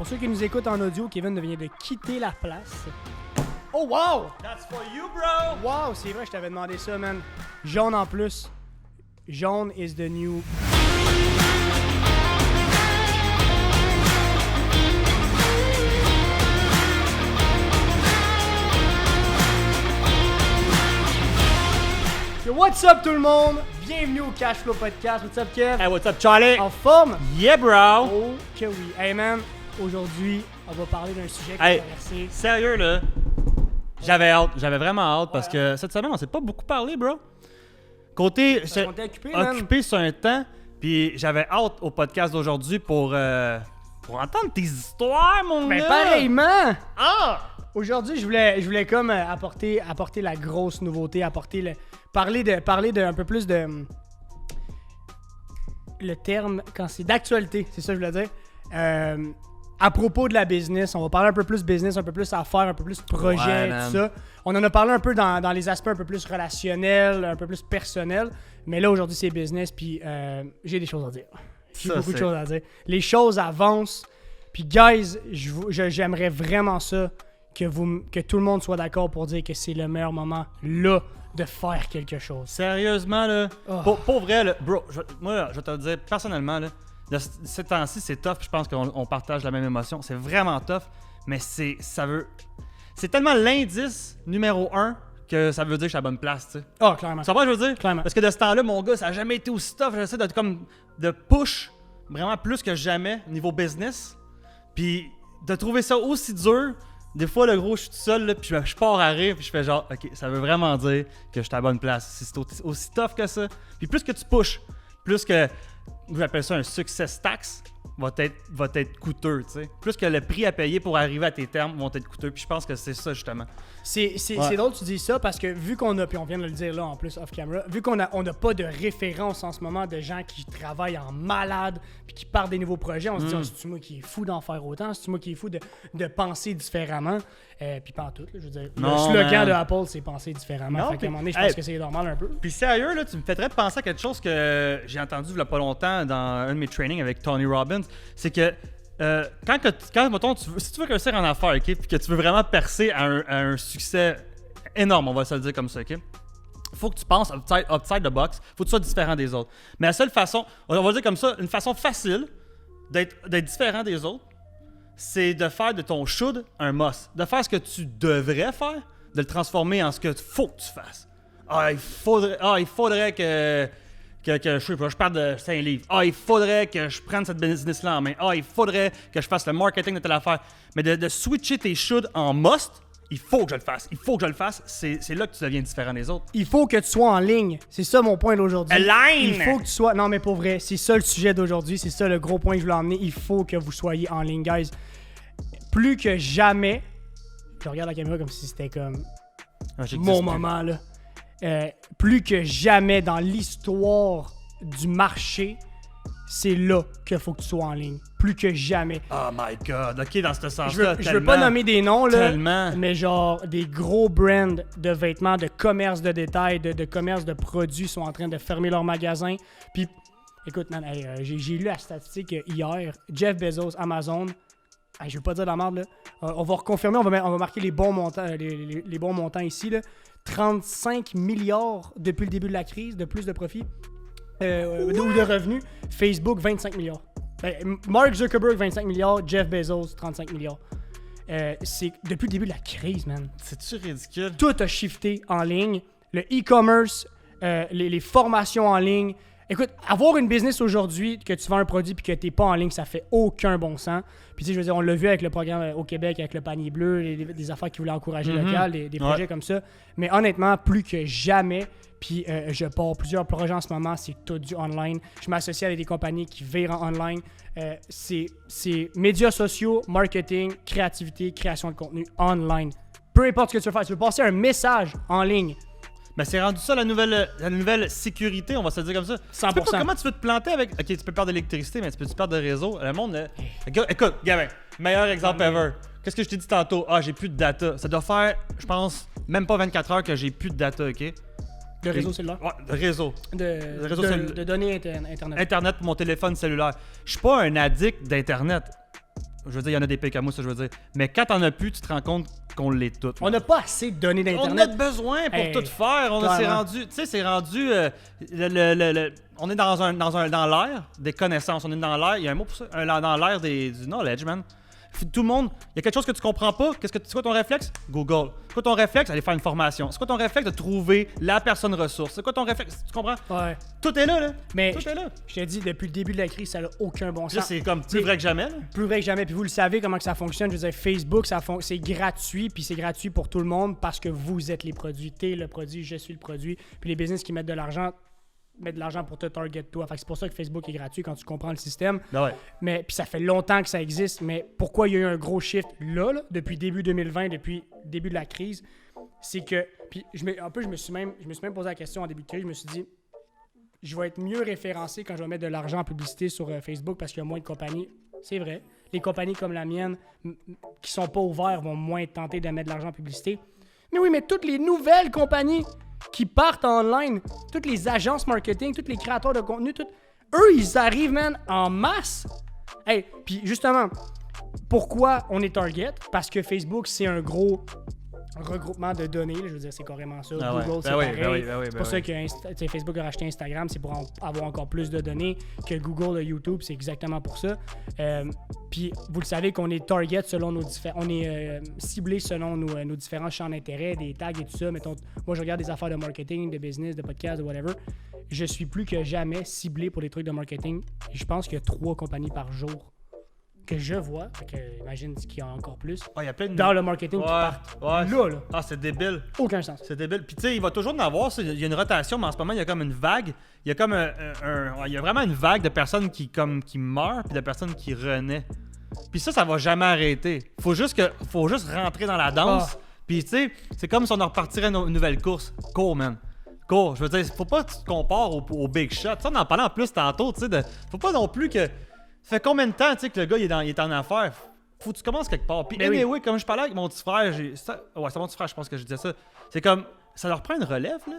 Pour ceux qui nous écoutent en audio, Kevin vient de quitter la place. Oh wow! That's for you, bro! Wow, c'est vrai, je t'avais demandé ça, man. Jaune en plus. Jaune is the new... Yo, what's up tout le monde? Bienvenue au Cashflow Podcast. What's up, Kev? Hey, what's up, Charlie? En forme? Yeah, bro! Oh que oui. Hey man, aujourd'hui, on va parler d'un sujet qui Hey, va traverser... sérieux, là? J'avais vraiment hâte parce que cette semaine, on s'est pas beaucoup parlé, bro. Côté, On t'est occupé, man. occupé sur un temps, puis j'avais hâte au podcast d'aujourd'hui pour entendre tes histoires, mon Ben gars! pareillement! Ah! Aujourd'hui, je voulais comme apporter la grosse nouveauté, parler de un peu plus de le terme quand c'est d'actualité, c'est ça que je voulais dire. À propos de la business, on va parler un peu plus business, un peu plus affaires, un peu plus projet, Ouais, man. tout ça. On en a parlé un peu dans les aspects un peu plus relationnels, un peu plus personnels, mais là aujourd'hui c'est business, puis j'ai des choses à dire. J'ai Ça, beaucoup de c'est- choses à dire. Les choses avancent, puis guys, j'aimerais vraiment ça que tout le monde soit d'accord pour dire que c'est le meilleur moment là de faire quelque chose. Sérieusement, là, Oh. pour vrai, là, bro, moi, je vais te le dire, personnellement, là, de ces temps-ci, c'est tough, je pense qu'on partage la même émotion, c'est vraiment tough, mais c'est tellement l'indice numéro 1 que ça veut dire que je suis à la bonne place, tu sais. Ah, clairement. Tu comprends ce que je veux dire? Clairement. Parce que de ce temps-là, mon gars, ça a jamais été aussi tough, j'essaie de push vraiment plus que jamais niveau business, puis de trouver ça aussi dur. Des fois, le gros, je suis tout seul, là, puis je pars à rire, puis je fais genre, OK, ça veut vraiment dire que je suis à la bonne place. Si c'est aussi tough que ça. Puis plus que tu pushes, plus que, j'appelle ça un success tax, va être coûteux, tu sais. Plus que le prix à payer pour arriver à tes termes vont être coûteux. Puis je pense que c'est ça, justement. C'est drôle que tu dis ça parce que vu qu'on a, puis on vient de le dire là en plus off camera, vu qu'on a pas de référence en ce moment de gens qui travaillent en malade puis qui partent des nouveaux projets, on se dit, c'est-tu moi qui est fou d'en faire autant, c'est-tu moi qui est fou de penser différemment, puis pas en tout, là, je veux dire. Non, le slogan man. de Apple, c'est penser différemment. Non, Fait qu'à un moment donné, je hey. pense que c'est normal un peu. Puis sérieux, là, tu me fais très penser à quelque chose que j'ai entendu il y a pas longtemps dans un de mes trainings avec Tony Robbins. C'est que mettons, si tu veux réussir en affaires, OK, puis que tu veux vraiment percer à un succès énorme, on va se le dire comme ça, OK? Faut que tu penses outside the box, faut que tu sois différent des autres. Mais la seule façon, on va le dire comme ça, une façon facile d'être différent des autres, c'est de faire de ton should un must. De faire ce que tu devrais faire, de le transformer en ce que faut que tu fasses. Il faudrait que je parte de 5 livres. Il faudrait que je prenne cette business-là en main. Il faudrait que je fasse le marketing de telle affaire. Mais de switcher tes should en must, il faut que je le fasse. Il faut que je le fasse. C'est là que tu deviens différent des autres. Il faut que tu sois en ligne. C'est ça mon point d'aujourd'hui. Align! Il faut que tu sois... Non, mais pour vrai, c'est ça le sujet d'aujourd'hui. C'est ça le gros point que je voulais emmener. Il faut que vous soyez en ligne, guys. Plus que jamais... Je regarde la caméra comme si c'était comme mon moment, là. Plus que jamais dans l'histoire du marché, c'est là qu'il faut que tu sois en ligne. Plus que jamais. Oh my God. OK, dans ce Je sens-là, veux pas nommer des noms, là, Tellement. mais genre des gros brands de vêtements, de commerce de détail, de commerce de produits sont en train de fermer leurs magasins. Puis, écoute, man, hey, j'ai lu la statistique hier. Jeff Bezos, Amazon, hey, je veux pas dire de la merde, là. On va reconfirmer, on va marquer les bons montants, les bons montants ici, là. 35 milliards depuis le début de la crise, de plus de profit, ou de revenus. Facebook, 25 milliards. Mark Zuckerberg, 25 milliards. Jeff Bezos, 35 milliards. C'est depuis le début de la crise, man. C'est-tu ridicule? Tout a shifté en ligne. Le e-commerce, les formations en ligne. Écoute, avoir une business aujourd'hui, que tu vends un produit puis que t'es pas en ligne, ça fait aucun bon sens. Puis tu sais, je veux dire, on l'a vu avec le programme au Québec, avec le panier bleu, des affaires qui voulaient encourager local, des projets comme ça. Mais honnêtement, plus que jamais, puis je pars plusieurs projets en ce moment, c'est tout du online. Je m'associe avec des compagnies qui virent en online. C'est médias sociaux, marketing, créativité, création de contenu online. Peu importe ce que tu veux faire, tu veux passer un message en ligne. Ben c'est rendu ça la nouvelle sécurité, on va se le dire comme ça. 100%. Comment tu veux te planter avec... Ok, tu peux perdre d'électricité, mais tu peux perdre de réseau. Le monde, là... Écoute, Gavin, meilleur exemple ever. Qu'est-ce que je t'ai dit tantôt? J'ai plus de data. Ça doit faire, je pense, même pas 24 heures que j'ai plus de data, ok? De réseau cellulaire. Ouais, de réseau. De données Internet. Internet pour mon téléphone cellulaire. Je suis pas un addict d'Internet. je veux dire, il y en a des pires que moi, ça je veux dire. Mais quand t'en as plus, tu te rends compte qu'on l'est tout. On n'a pas assez de données On d'Internet. a besoin pour Hey, tout faire. C'est clairement. rendu, tu sais, c'est rendu. On est dans l'air des connaissances. On est dans l'air. Il y a un mot pour ça. Dans l'air du knowledge, man. Tout le monde, il y a quelque chose que tu comprends pas. C'est quoi ton réflexe? Google. C'est quoi ton réflexe? Aller faire une formation. C'est quoi ton réflexe de trouver la personne ressource? C'est quoi ton réflexe? Tu comprends? Ouais. Tout est là, là. Mais Tout est là. je te dis, depuis le début de la crise, ça n'a aucun bon Là, sens. c'est comme plus vrai que jamais, là. Plus vrai que jamais. Puis vous le savez comment que ça fonctionne. Je veux dire, Facebook, c'est gratuit. Puis c'est gratuit pour tout le monde parce que vous êtes les produits. T'es le produit, je suis le produit. Puis les business qui mettent de l'argent pour te target toi. Fait que c'est pour ça que Facebook est gratuit quand tu comprends le système. Ben ouais. Mais puis ça fait longtemps que ça existe. Mais pourquoi il y a eu un gros shift là, depuis début 2020, depuis le début de la crise, c'est que... Puis je me suis même posé la question en début de crise. Je me suis dit, je vais être mieux référencé quand je vais mettre de l'argent en publicité sur Facebook parce qu'il y a moins de compagnies. C'est vrai. Les compagnies comme la mienne qui sont pas ouvertes vont moins tenter de mettre de l'argent en publicité. Mais oui, mais toutes les nouvelles compagnies qui partent en ligne, toutes les agences marketing, tous les créateurs de contenu, eux, ils arrivent, man, en masse. Hey, puis justement, pourquoi on est target? Parce que Facebook, c'est un gros regroupement de données, là, je veux dire, c'est carrément ça. Ah ouais. Google, c'est Ben oui, pareil. ben oui, ben oui, C'est ben pour ça oui. que Facebook a racheté Instagram, c'est pour avoir encore plus de données que Google et YouTube, c'est exactement pour ça. Puis vous le savez qu'on est target selon on est ciblé selon nos différents champs d'intérêt, des tags et tout ça. Mettons, moi je regarde des affaires de marketing, de business, de podcast, de whatever. Je suis plus que jamais ciblé pour des trucs de marketing. Je pense qu'il y a 3 compagnies par jour que je vois. Fait que imagine qu'il y a encore plus. Ah, il y a plein de. Dans le marketing qui partent. Là. Ah, c'est débile. Aucun sens. C'est débile. Puis tu sais, il va toujours en avoir. Il y a une rotation, mais en ce moment, il y a comme une vague. Il y a comme il y a vraiment une vague de personnes qui meurent puis de personnes qui renaissent. Puis ça va jamais arrêter. Faut juste rentrer dans la danse. Puis tu sais, c'est comme si on en repartirait une nouvelle course. Cours, man. Cours. Je veux dire, faut pas que tu te compares au big shot. Ça, on en parlait en plus tantôt, tu sais. Faut pas non plus que. Ça fait combien de temps, tu sais, que le gars il est en affaires? Faut que tu commences quelque part. Puis oui, comme je parlais avec mon petit frère, c'est mon petit frère, je pense que je disais ça. C'est comme, ça leur prend une relève, là.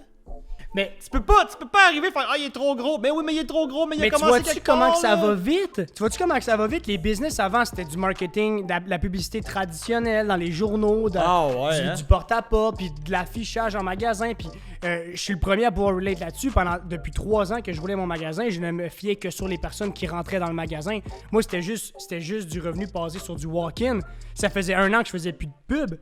Mais Tu peux pas arriver et faire il est trop gros. Mais oui, mais il est trop gros, mais il a tu commencé vois-tu quelque comment part, que ça là. va vite? Tu vois-tu comment que ça va vite? Les business avant, c'était du marketing, de la publicité traditionnelle dans les journaux, du porte-à-porte, puis de l'affichage en magasin. Puis je suis le premier à pouvoir relate là-dessus. Depuis 3 ans que je roulais mon magasin, je ne me fiais que sur les personnes qui rentraient dans le magasin. Moi, c'était juste du revenu basé sur du walk-in. Ça faisait 1 an que je faisais plus de pub,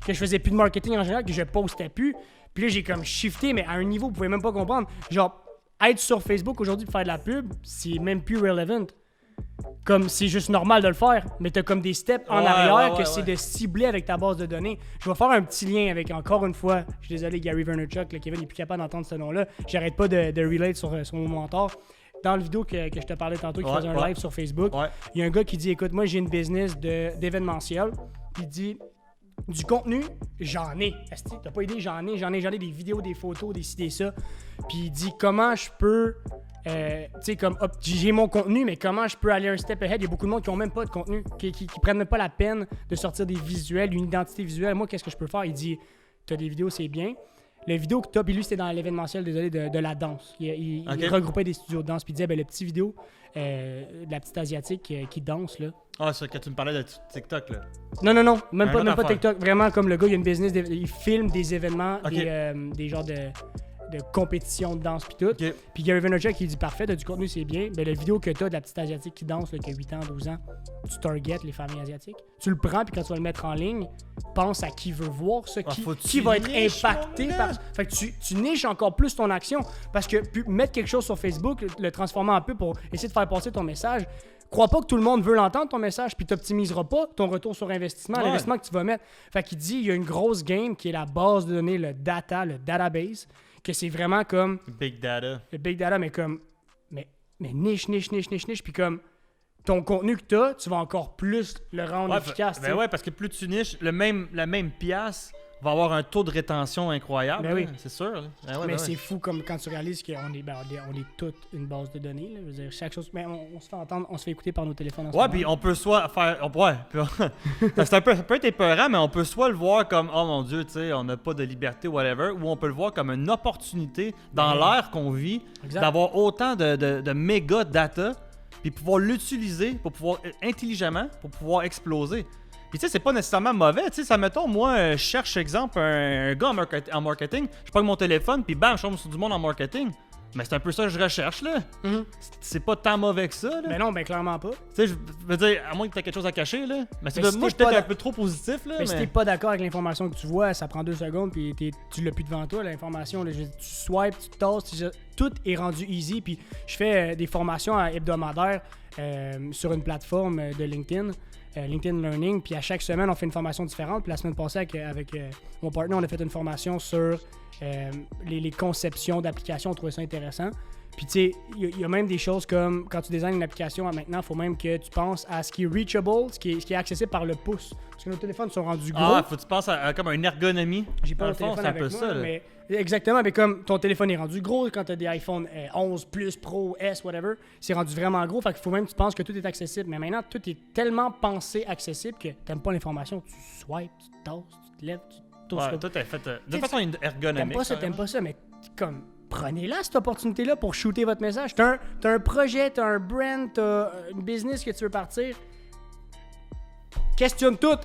que je faisais plus de marketing en général, que je postais plus. Puis là, j'ai comme shifté, mais à un niveau, vous pouvez même pas comprendre. Genre, être sur Facebook aujourd'hui pour faire de la pub, c'est même plus relevant. Comme, c'est juste normal de le faire, mais t'as comme des steps en arrière que c'est de cibler avec ta base de données. Je vais faire un petit lien avec, encore une fois, je suis désolé, Gary Vaynerchuk, là, Kevin n'est plus capable d'entendre ce nom-là. J'arrête pas de relate sur mon mentor. Dans la vidéo que je te parlais tantôt, qui faisait un live sur Facebook, il y a un gars qui dit, écoute, moi, j'ai une business d'événementiel. Il dit... Du contenu, j'en ai. T'as pas idée, j'en ai des vidéos, des photos, des ci, des ça. Puis il dit comment je peux, tu sais, comme j'ai mon contenu, mais comment je peux aller un step ahead. Il y a beaucoup de monde qui ont même pas de contenu, qui prennent même pas la peine de sortir des visuels, une identité visuelle. Moi, qu'est-ce que je peux faire? Il dit, t'as des vidéos, c'est bien. La vidéo que t'as, puis lui, c'était dans l'événementiel, désolé, de la danse. Il regroupait des studios de danse, puis il disait, le petit vidéo de la petite Asiatique qui danse, là. Ah, c'est quand tu me parlais de TikTok, là. Non, même pas TikTok. Vraiment, comme le gars, il a une business, il filme des événements, des genres de compétitions de danse pis tout. Puis Gary Vaynerchuk, il dit parfait, t'as du contenu, c'est bien. Mais la vidéo que t'as de la petite Asiatique qui danse, là, qui a 8 ans, 12 ans, tu target les familles asiatiques. Tu le prends, puis quand tu vas le mettre en ligne, pense à qui veut voir ça, qui va être impacté par ça. Fait que tu niches encore plus ton action. Parce que mettre quelque chose sur Facebook, le transformer un peu pour essayer de faire passer ton message, crois pas que tout le monde veut l'entendre, ton message, puis t'optimiseras pas ton retour sur investissement, l'investissement que tu vas mettre. Fait qu'il dit, il y a une grosse game qui est la base de données, le database, que c'est vraiment comme... Big data. Le big data, mais comme... Mais niche, puis comme... Ton contenu que tu vas encore plus le rendre efficace. Ben ouais, parce que plus tu niches, la même pièce va avoir un taux de rétention incroyable. Ben oui. C'est sûr. Mais c'est fou comme quand tu réalises qu'on est, on est toute une base de données. Là. Je veux dire, chaque chose. Mais on se fait entendre, on se fait écouter par nos téléphones. Ouais, puis on peut soit faire. Ça peut être épeurant, mais on peut soit le voir comme oh mon Dieu, tu sais, on n'a pas de liberté, whatever, ou on peut le voir comme une opportunité dans l'ère qu'on vit d'avoir autant de méga data. puis pouvoir l'utiliser pour pouvoir intelligemment, pour pouvoir exploser. Puis tu sais, c'est pas nécessairement mauvais. Tu sais, ça mettons, moi, je cherche, exemple, un gars en marketing, je prends mon téléphone, puis bam, je tombe sur du monde en marketing. Mais c'est un peu ça que je recherche, là. C'est pas tant mauvais que ça, là. Ben non, ben clairement pas. Tu sais, je veux dire, à moins que t'aies quelque chose à cacher, là. Mais Mais moi, si je suis t'es peut-être pas un peu trop positif, là. Mais si t'es pas d'accord avec l'information que tu vois, ça prend 2 secondes, puis tu l'as plus devant toi, l'information. Là, tu swipes, tu tasses, tout est rendu easy. Puis je fais des formations hebdomadaires sur une plateforme de LinkedIn. LinkedIn Learning, puis à chaque semaine, on fait une formation différente. Puis la semaine passée, avec mon partenaire, on a fait une formation sur les conceptions d'applications. On trouvait ça intéressant. Puis tu sais, il y a même des choses comme, quand tu designes une application maintenant, il faut même que tu penses à ce qui est reachable, ce qui est accessible par le pouce. Parce que nos téléphones sont rendus gros. Ah, faut que tu penses à comme une ergonomie. J'ai pas Dans le le fond, téléphone c'est un avec peu moi, ça, là. mais exactement, mais comme ton téléphone est rendu gros, quand tu as des iPhone 11 Plus, Pro, S, whatever, c'est rendu vraiment gros, fait qu'il faut même que tu penses que tout est accessible. Mais maintenant, tout est tellement pensé accessible que t'aimes pas l'information, tu swipes, tu tasses, tu te lèves, tu tournes. Ouais, toi, t'as fait de façon ergonomique. T'aimes pas ça, mais comme prenez-la cette opportunité-là pour shooter votre message. T'as un projet, t'as un brand, t'as une business que tu veux partir. Questionne tout.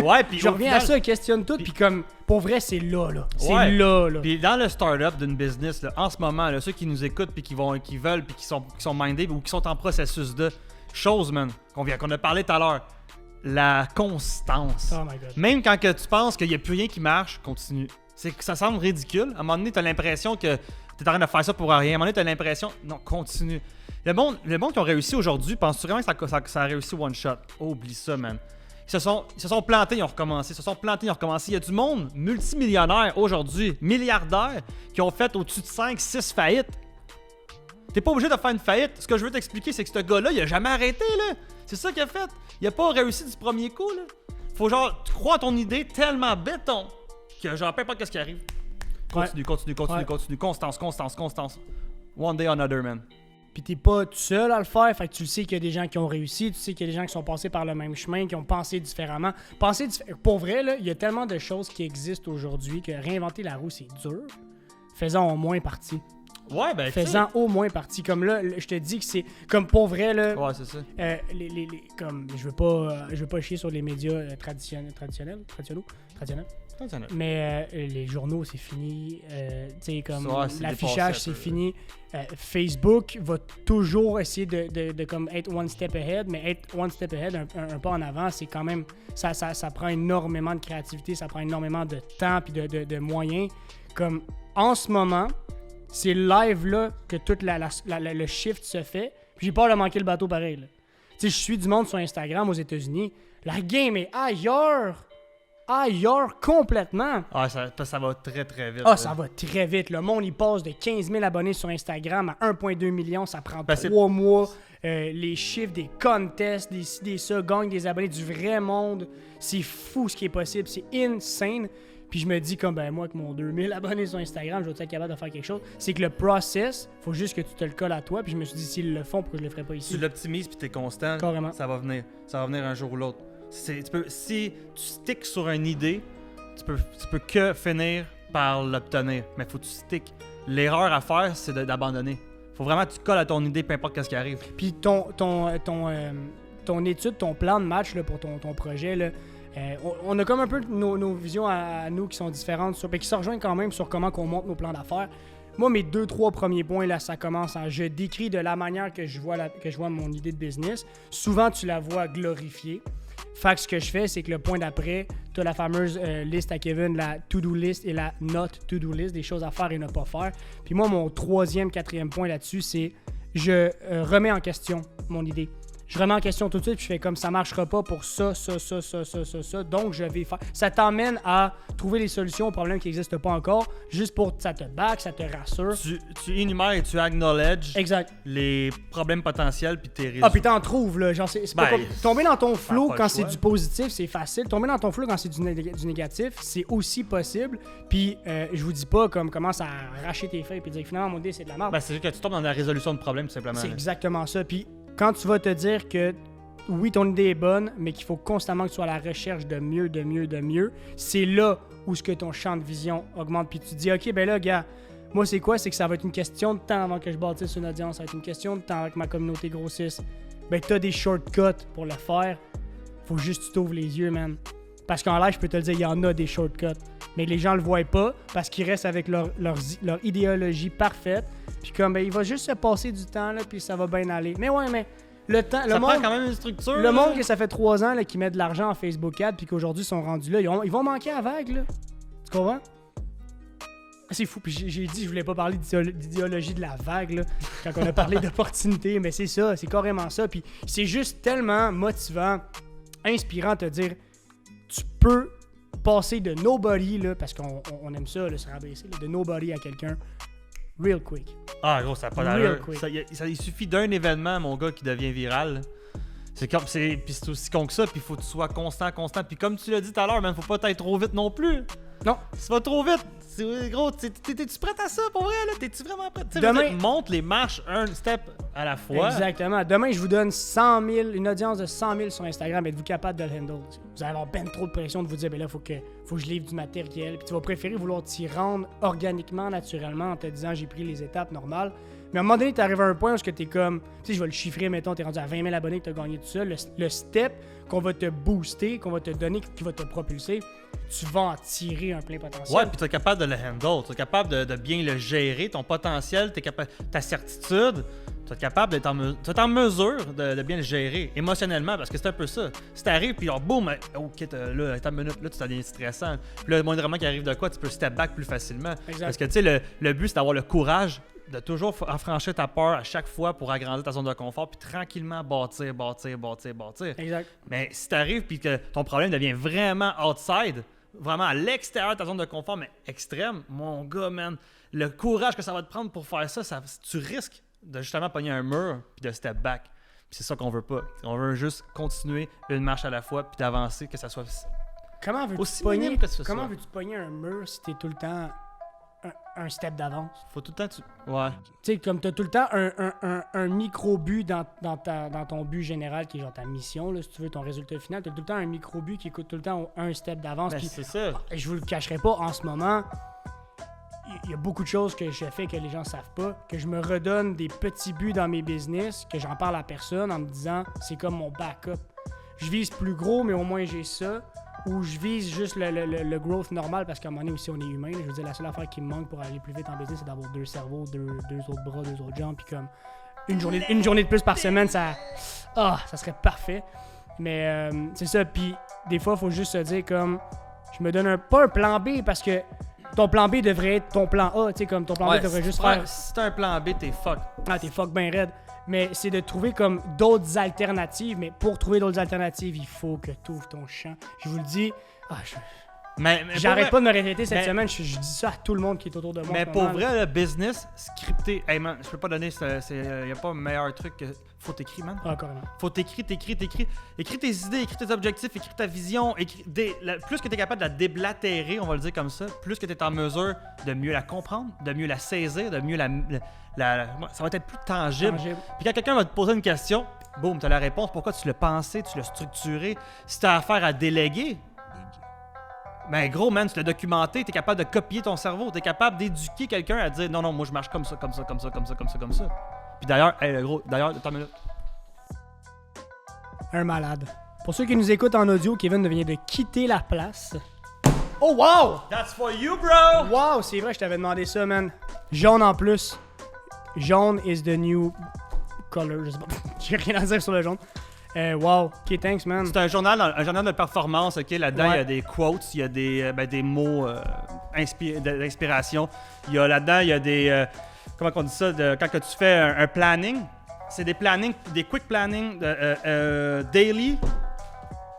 Ouais, puis je reviens à ça, questionne tout, puis comme, pour vrai, c'est là. C'est ouais. là. Puis dans le start-up d'une business, là, en ce moment, là, ceux qui nous écoutent, puis qui veulent, puis qui sont minded, ou qui sont en processus de choses, man, qu'on a parlé tout à l'heure, la constance. Oh my God. Même quand que tu penses qu'il n'y a plus rien qui marche, continue. Ça semble ridicule. À un moment donné, tu as l'impression que tu es en train de faire ça pour rien. À un moment donné, tu as l'impression, non, continue. Le monde qui ont réussi aujourd'hui, penses-tu vraiment que ça a réussi one shot? Oh, oublie ça, man. Ils se sont plantés, ils ont recommencé. Il y a du monde multimillionnaire aujourd'hui, milliardaires, qui ont fait au-dessus de 5-6 faillites. T'es pas obligé de faire une faillite. Ce que je veux t'expliquer, c'est que ce gars-là, il a jamais arrêté, là. C'est ça qu'il a fait. Il a pas réussi du premier coup, là. Faut genre, tu crois à ton idée tellement béton que genre, peu importe qu'est-ce qui arrive. Continue. Constance. One day or another, man. Puis t'es pas tout seul à le faire, fait que tu sais qu'il y a des gens qui ont réussi, tu sais qu'il y a des gens qui sont passés par le même chemin, qui ont pensé différemment. Pour vrai, là, il y a tellement de choses qui existent aujourd'hui que réinventer la roue, c'est dur. Faisons au moins partie. Ouais, ben Faisant au moins partie. Comme là, je te dis que c'est... Comme pour vrai, là... Ouais, c'est ça. Comme, je veux pas chier sur les médias traditionnels. Mais les journaux, c'est fini. Tu sais, comme ouais, c'est l'affichage, dépassé, c'est fini. Facebook va toujours essayer de comme être one step ahead, mais être one step ahead, un pas en avant, c'est quand même... Ça prend énormément de créativité, ça prend énormément de temps puis de moyens. Comme, en ce moment, c'est live là que tout le shift se fait. Puis j'ai peur de manquer le bateau pareil. Tu sais, je suis du monde sur Instagram aux États-Unis. La game est ailleurs complètement. Ah, ça va très très vite. Ah, ça va très vite. Le monde, il passe de 15 000 abonnés sur Instagram à 1,2 million. Ça prend 3 mois. Les chiffres des contests, des ça, gagnent des abonnés du vrai monde. C'est fou ce qui est possible. C'est insane. Puis je me dis comme, ben moi, avec mon 2000 abonnés sur Instagram, je vais être capable de faire quelque chose. C'est que le process, faut juste que tu te le colles à toi. Puis je me suis dit, s'ils le font, pourquoi je le ferais pas ici? Tu l'optimises puis t'es constant. Carrément. Ça va venir un jour ou l'autre. Si tu sticks sur une idée, tu peux que finir par l'obtenir. Mais faut que tu sticks. L'erreur à faire, c'est d'abandonner. Faut vraiment que tu colles à ton idée, peu importe ce qui arrive. Puis ton étude, ton plan de match là, pour ton projet, là, on a comme un peu nos visions à nous qui sont différentes, mais qui se rejoignent quand même sur comment on monte nos plans d'affaires. Moi, mes 2-3 premiers points, là, ça commence en je décris de la manière que je vois mon idée de business. Souvent, tu la vois glorifiée. Fait que ce que je fais, c'est que le point d'après, tu as la fameuse liste à Kevin, la to-do list et la not to-do list, des choses à faire et ne pas faire. Puis moi, mon 3e, 4e point là-dessus, c'est je remets en question mon idée. Je remets en question tout de suite, puis je fais comme ça marchera pas pour ça, donc je vais faire. Ça t'emmène à trouver les solutions aux problèmes qui n'existent pas encore, juste pour ça te back, ça te rassure. Tu énumères et tu acknowledges les problèmes potentiels, puis t'es résolu. Ah, puis t'en trouves, là. Genre, c'est pas tomber dans ton flow quand c'est du positif, c'est facile. Tomber dans ton flow quand c'est du négatif, c'est aussi possible. Puis je vous dis pas comme commence à arracher tes feuilles et dire finalement, mon idée, c'est de la merde. Ben, c'est juste que tu tombes dans la résolution de problèmes, tout simplement. C'est exactement ça. Puis quand tu vas te dire que oui, ton idée est bonne, mais qu'il faut constamment que tu sois à la recherche de mieux, c'est là où ce que ton champ de vision augmente. Puis tu te dis, OK, ben là, gars, moi, c'est quoi? C'est que ça va être une question de temps avant que je bâtisse une audience. Ça va être une question de temps avant que ma communauté grossisse. ben t'as des shortcuts pour le faire. Faut juste que tu t'ouvres les yeux, man. Parce qu'en live, je peux te le dire, il y en a des shortcuts. Mais les gens le voient pas parce qu'ils restent avec leur idéologie parfaite. Puis comme, ben, il va juste se passer du temps, là, puis ça va bien aller. Mais ouais, mais le temps, Ça prend quand même une structure. le monde que ça fait 3 ans là, qui met de l'argent en Facebook Ads puis qu'aujourd'hui sont rendus là, ils vont manquer à vague, là. Tu comprends? C'est fou. Puis j'ai dit, je voulais pas parler d'idéologie de la vague, là, quand on a parlé d'opportunité, mais c'est ça, c'est carrément ça. Puis c'est juste tellement motivant, inspirant de te dire, tu peux passer de nobody, là, parce qu'on aime ça, là, se rabaisser, là, de nobody à quelqu'un, real quick. Ah, gros, ça n'a pas Real d'allure. quick. Il suffit d'un événement, mon gars, qui devient viral. Puis c'est aussi con que ça, puis il faut que tu sois constant. Puis comme tu l'as dit tout à l'heure, man, faut pas être trop vite non plus. Non. Ça va trop vite. Gros, t'es-tu prêt à ça pour vrai, là? T'es-tu vraiment prêt? Demain- Monte les marches un step à la fois. Exactement. Demain, je vous donne 100 000, une audience de 100 000 sur Instagram. Êtes-vous capable de le handle? Vous allez avoir ben trop de pression de vous dire, ben là, faut que je livre du matériel. Puis tu vas préférer vouloir t'y rendre organiquement, naturellement, en te disant, j'ai pris les étapes normales. Mais à un moment donné, t'arrives à un point où t'es comme, tu sais, je vais le chiffrer, mettons, t'es rendu à 20 000 abonnés que t'as gagné tout seul. Le step qu'on va te booster, qu'on va te donner, qui va te propulser, tu vas en tirer un plein potentiel. Ouais, puis tu es capable de le handle, tu es capable de bien le gérer, ton potentiel, ta certitude, tu es capable d'être en mesure de bien le gérer émotionnellement, parce que c'est un peu ça. Si t'arrives, puis boum, ok, là, attends une minute, là, tu deviens stressant. Puis là, moindrement qu'il arrive de quoi, tu peux step back plus facilement. Exact. Parce que, tu sais, le but, c'est d'avoir le courage de toujours affranchir ta peur à chaque fois pour agrandir ta zone de confort, puis tranquillement bâtir. Exact. Mais si t'arrives puis que ton problème devient vraiment outside, vraiment à l'extérieur de ta zone de confort, mais extrême, mon gars, man, le courage que ça va te prendre pour faire ça, tu risques de justement pogner un mur puis de step back. Puis c'est ça qu'on veut pas. On veut juste continuer une marche à la fois puis d'avancer, que ça soit Comment veux-tu aussi pogner, minime que ce comment soit. veux-tu pogner un mur si t'es tout le temps un step d'avance? Faut tout le temps Ouais. Tu sais, comme t'as tout le temps un micro-but dans ton but général qui est genre ta mission, là, si tu veux, ton résultat final, t'as tout le temps un micro-but qui coûte tout le temps un step d'avance. Ben, Puis, c'est ça. je vous le cacherai pas, en ce moment, il y a beaucoup de choses que je fais que les gens savent pas, que je me redonne des petits buts dans mes business, que j'en parle à personne en me disant, c'est comme mon backup. Je vise plus gros, mais au moins j'ai ça. Ou je vise juste le growth normal parce qu'à un moment donné aussi on est humain. Je veux dire, la seule affaire qui me manque pour aller plus vite en business, c'est d'avoir 2 cerveaux, deux autres bras, 2 autres jambes. Puis comme une journée de plus par semaine, ça serait parfait. Mais c'est ça. Puis des fois, il faut juste se dire comme, je me donne pas un plan B parce que ton plan B devrait être ton plan A. Tu sais, comme ton plan B devrait juste faire. Si t'as un plan B, t'es fuck. Ah, t'es fuck ben raide. Mais c'est de trouver comme d'autres alternatives. Mais pour trouver d'autres alternatives, il faut que tu ouvres ton champ. Je vous le dis. Mais J'arrête pour pas de me répéter cette mais- semaine. Je dis ça à tout le monde qui est autour de moi. Mais en ce pour moment, là. vrai, le business scripté, hey man, je peux pas donner, y a pas un meilleur truc que faut t'écrire, man. Ah, carrément. Faut t'écrire. Écris tes idées, écris tes objectifs, écris ta vision. Plus que t'es capable de la déblatérer, on va le dire comme ça, plus que t'es en mesure de mieux la comprendre, de mieux la saisir, de mieux ça va être plus tangible. Tangible. Puis quand quelqu'un va te poser une question, boum, t'as la réponse. Pourquoi tu l'as pensé, tu l'as structuré. Si t'as affaire à déléguer, ben gros, man, tu l'as documenté, t'es capable de copier ton cerveau, t'es capable d'éduquer quelqu'un à dire non, moi je marche comme ça. Puis d'ailleurs, attends une minute. Un malade. Pour ceux qui nous écoutent en audio, Kevin vient de quitter la place. Oh wow! That's for you, bro! Wow, c'est vrai, je t'avais demandé ça, man. Jaune en plus. Jaune is the new color. Je sais pas. J'ai rien à dire sur le jaune. Wow. Ok, thanks, man. C'est un journal de performance, ok? Là-dedans, Ouais. il y a des quotes, il y a des mots d'inspiration. Là-dedans, il y a des... comment on dit ça? Quand que tu fais un planning, c'est des plannings, des quick planning daily,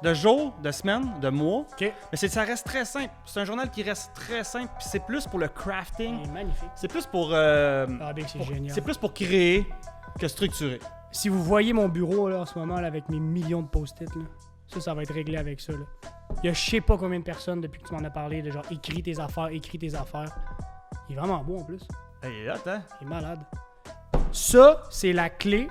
de jour, de semaine, de mois. Ok. Mais ça reste très simple. C'est un journal qui reste très simple, puis c'est plus pour le crafting. Il est magnifique. C'est plus pour... Ah, Big, c'est génial. c'est plus pour créer que structurer. Si vous voyez mon bureau là, en ce moment là, avec mes millions de post-it, là, ça va être réglé avec ça. Là. Il y a je sais pas combien de personnes depuis que tu m'en as parlé de genre écris tes affaires. Il est vraiment beau en plus. Hey, attends. Il est malade. Ça, c'est la clé.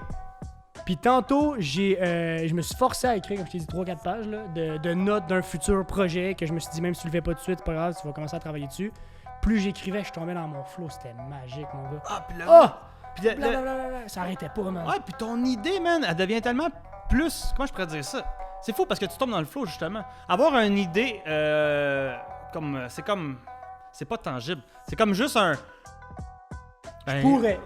Puis tantôt, je me suis forcé à écrire, comme je t'ai dit, 3-4 pages là, de notes d'un futur projet que je me suis dit, même si tu le fais pas tout de suite, c'est pas grave, tu vas commencer à travailler dessus. Plus j'écrivais, je tombais dans mon flow. C'était magique, mon gars. Ah, puis là... Ah! Puis blablabla, ça arrêtait pas, man. ouais, puis ton idée, man, elle devient tellement plus... Comment je pourrais dire ça? C'est fou parce que tu tombes dans le flow, justement. Avoir une idée, c'est pas tangible. C'est comme juste un... Pourrais.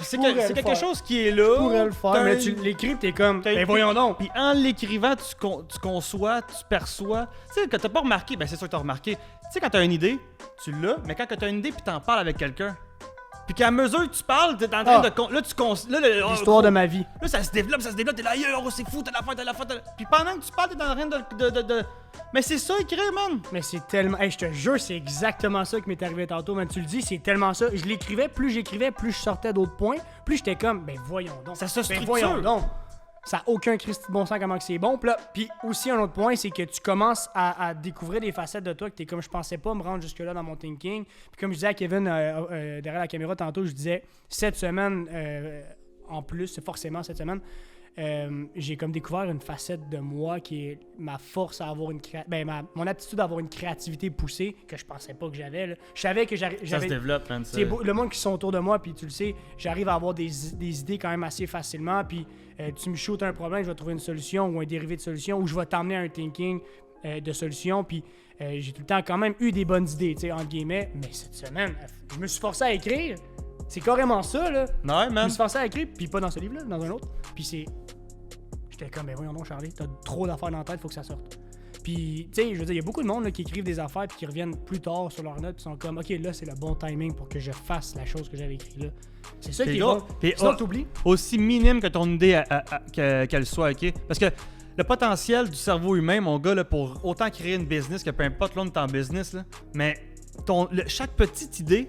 C'est Pourrais le quelque faire. chose qui est là. Tu pourrais le faire, mais tu l'écris, t'es comme, ben voyons donc. Puis en l'écrivant, tu conçois, tu perçois. Tu sais, quand t'as pas remarqué, ben c'est sûr que t'as remarqué. Tu sais, quand t'as une idée, tu l'as, mais quand t'as une idée puis t'en parles avec quelqu'un, puis qu'à mesure que tu parles, t'es en train de... Là, tu L'histoire de ma vie. Là, ça se développe, t'es là, oh, c'est fou, t'as l'affaire. Puis pendant que tu parles, t'es en train de... Mais c'est ça, écrire, man! Mais c'est tellement... Hey, je te jure, c'est exactement ça qui m'est arrivé tantôt, man. Tu le dis, c'est tellement ça. Je l'écrivais, plus j'écrivais, plus je sortais d'autres points, plus j'étais comme, ben voyons donc. Ça se structure. Voyons donc. Ça n'a aucun Christy de bon sens comment que c'est bon. Puis aussi, un autre point, c'est que tu commences à découvrir des facettes de toi que t'es comme, je pensais pas me rendre jusque-là dans mon thinking. Puis comme je disais à Kevin derrière la caméra tantôt, je disais, cette semaine, en plus, forcément cette semaine, j'ai comme découvert une facette de moi qui est ma force à avoir mon aptitude à avoir une créativité poussée que je pensais pas que j'avais. Là. Je savais que j'avais... Ça se développe, man. C'est le monde qui sont autour de moi, puis tu le sais, j'arrive à avoir des idées quand même assez facilement, puis tu me shootes un problème, je vais trouver une solution ou un dérivé de solution, ou je vais t'emmener à un thinking de solution, puis j'ai tout le temps quand même eu des bonnes idées, tu sais, entre guillemets, mais cette semaine, je me suis forcé à écrire. C'est carrément ça, là. Ouais, man. Je me suis forcé à écrire, puis pas dans ce livre-là, dans un autre, puis c'est... J'étais comme, ben voyons donc, Charlie, t'as trop d'affaires dans la tête, faut que ça sorte. Puis, tu sais, je veux dire, il y a beaucoup de monde là, qui écrivent des affaires puis qui reviennent plus tard sur leurs notes puis sont comme, OK, là, c'est le bon timing pour que je fasse la chose que j'avais écrite là. C'est ça qui est bon. Sinon, t'oublies. Aussi minime que ton idée qu'elle soit, OK? Parce que le potentiel du cerveau humain, mon gars, là, pour autant créer une business que peu importe l'on est en business, là, mais chaque petite idée,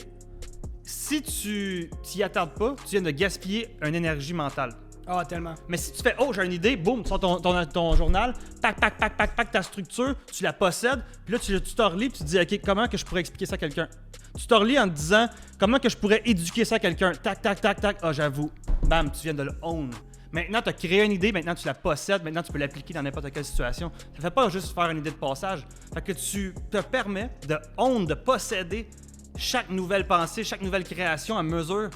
si tu t'y attardes pas, tu viens de gaspiller une énergie mentale. Ah, tellement. Mais si tu fais, oh, j'ai une idée, boum, tu sors ton journal, pac, ta structure, tu la possèdes, puis là, tu te relis, puis tu te dis, OK, comment que je pourrais expliquer ça à quelqu'un? Tu te relis en te disant, comment que je pourrais éduquer ça à quelqu'un? Tac, ah, j'avoue. Bam, tu viens de le own. Maintenant, tu as créé une idée, maintenant tu la possèdes, maintenant tu peux l'appliquer dans n'importe quelle situation. Ça fait pas juste faire une idée de passage. Fait que tu te permets de own, de posséder chaque nouvelle pensée, chaque nouvelle création à mesure.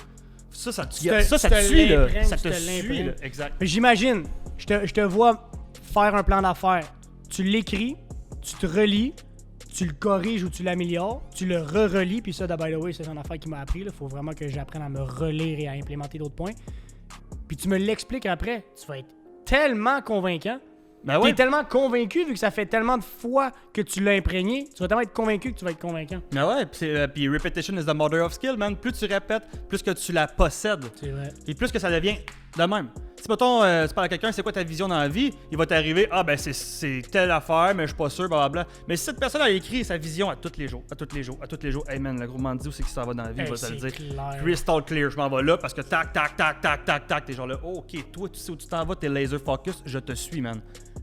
Ça te suit, là. Ça te suit, là. Exact. J'imagine, je te vois faire un plan d'affaires. Tu l'écris, tu te relis, tu le corriges ou tu l'améliores, tu le re-relis, puis ça, by the way, c'est une affaire qui m'a appris. Il faut vraiment que j'apprenne à me relire et à implémenter d'autres points. Puis tu me l'expliques après. Tu vas être tellement convaincant. Ben ouais. T'es tellement convaincu, vu que ça fait tellement de fois que tu l'as imprégné, tu vas tellement être convaincu que tu vas être convaincant. Ben ouais, puis repetition is the mother of skill, man. Plus tu répètes, plus que tu la possèdes. C'est vrai. Et plus que ça devient de même. Si mettons, tu parles à quelqu'un, c'est quoi ta vision dans la vie, il va t'arriver, ah ben c'est telle affaire, mais je suis pas sûr, blablabla. Mais si cette personne a écrit sa vision à tous les jours, hey man, le gros Mandy, où c'est qu'il s'en va dans la vie, il va te le dire. Clair. Crystal clear, je m'en vais là parce que tac, t'es genre là, oh, ok, toi, tu sais où tu t'en vas, t'es laser focus, je te suis, man.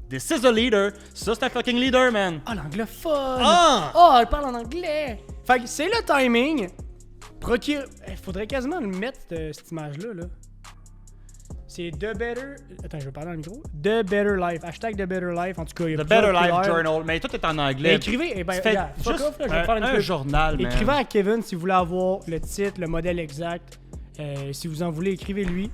This is a leader. Ça, c'est un fucking leader, man. Ah, l'anglophone. Ah! Oh, elle parle en anglais. Fait que c'est le timing. Faudrait quasiment le mettre, cette image-là. Là. C'est The Better... Attends, je vais parler dans le micro. The Better Life. Hashtag The Better Life. En tout cas, il y a The plusieurs Better Life couleurs. Journal. Mais tout est en anglais. Écrivez... Eh ben, Tu fais regarde, fuck juste off, là, je vais faire une un pub. journal, man. Écrivez à Kevin si vous voulez avoir le titre, le modèle exact. Si vous en voulez, écrivez-lui.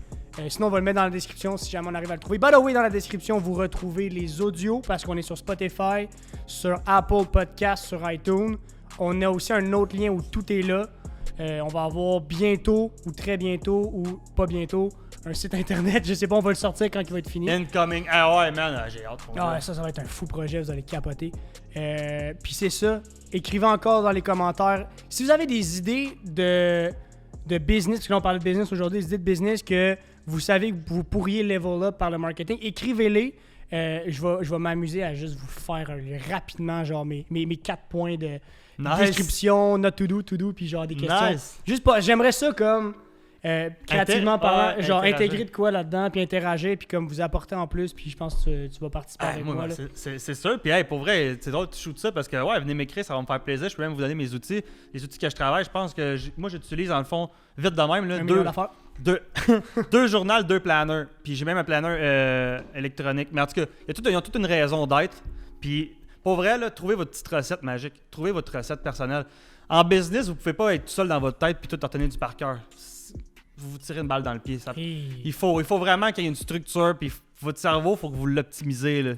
Sinon, on va le mettre dans la description si jamais on arrive à le trouver. By the way, dans la description, vous retrouvez les audios parce qu'on est sur Spotify, sur Apple Podcasts, sur iTunes. On a aussi un autre lien où tout est là. On va avoir bientôt, ou très bientôt, ou pas bientôt, un site internet. Je sais pas, on va le sortir quand il va être fini. Incoming. Ah ouais, man, j'ai hâte. Ah, ça va être un fou projet, vous allez capoter. Puis c'est ça. Écrivez encore dans les commentaires. Si vous avez des idées de business, parce que là, on parle de business aujourd'hui, des idées de business que vous savez que vous pourriez level up par le marketing, écrivez-les. Je vais m'amuser à juste vous faire rapidement genre mes 4 points de description, not to do, puis genre des questions. Nice. Juste pas, j'aimerais ça comme créativement parlant, genre interagir. intégrer de quoi là-dedans, puis interagir, puis comme vous apporter en plus, puis je pense que tu vas participer avec moi. Là. C'est sûr. Puis hey, pour vrai, c'est drôle que tu shootes ça parce que ouais, venez m'écrire, ça va me faire plaisir. Je peux même vous donner mes outils, les outils que je travaille. Je pense que moi j'utilise dans le fond vite de même là, Un million d'affaires. deux journaux, 2 planners. Puis j'ai même un planner électronique. Mais en tout cas, ils ont toute une raison d'être. Puis pour vrai, là, trouvez votre petite recette magique. Trouvez votre recette personnelle. En business, vous pouvez pas être tout seul dans votre tête puis tout retenir du par cœur. vous tirez une balle dans le pied. Hey. Il faut vraiment qu'il y ait une structure, puis votre cerveau, il faut que vous l'optimisez. Là.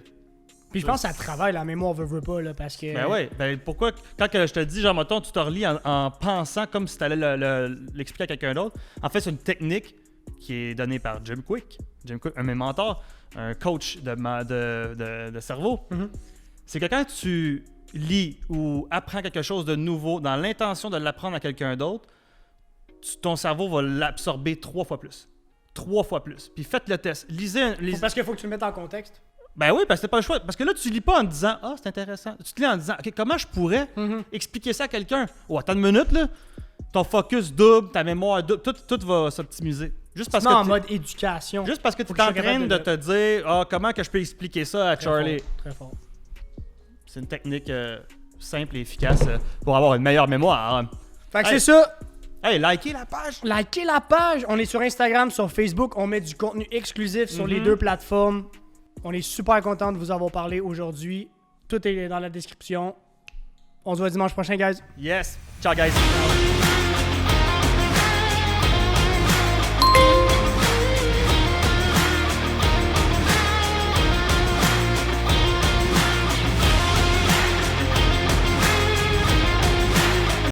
Puis je pense que ça travaille la mémoire, veut pas, là, parce que... Ben ouais, ben pourquoi, quand que je te dis, genre, mettons, tu te relis en pensant comme si tu allais l'expliquer à quelqu'un d'autre, en fait, c'est une technique qui est donnée par Jim Quick. Jim Quick, un de mes mentors, un coach de cerveau. Mhm. C'est que quand tu lis ou apprends quelque chose de nouveau dans l'intention de l'apprendre à quelqu'un d'autre, ton cerveau va l'absorber 3 fois plus. 3 fois plus. Puis faites le test. Lisez. Parce qu'il faut que tu le mettes en contexte. Ben oui, parce que c'est pas le choix. Parce que là, tu lis pas en disant ah, c'est intéressant. Tu te lis en disant OK, comment je pourrais expliquer ça à quelqu'un? Oh, attends une minute, là. Ton focus double, ta mémoire double, tout va s'optimiser. Juste parce que en mode éducation. Juste parce que tu Faut es que je en sois train capable de de te dire ah, comment que je peux expliquer ça à Charlie. Très fort. C'est une technique simple et efficace pour avoir une meilleure mémoire. Hein. Fait que Hey. c'est ça. Hey, likez la page! Likez la page. On est sur Instagram, sur Facebook. On met du contenu exclusif sur les deux plateformes. On est super content de vous avoir parlé aujourd'hui. Tout est dans la description. On se voit dimanche prochain, guys. Yes! Ciao, guys!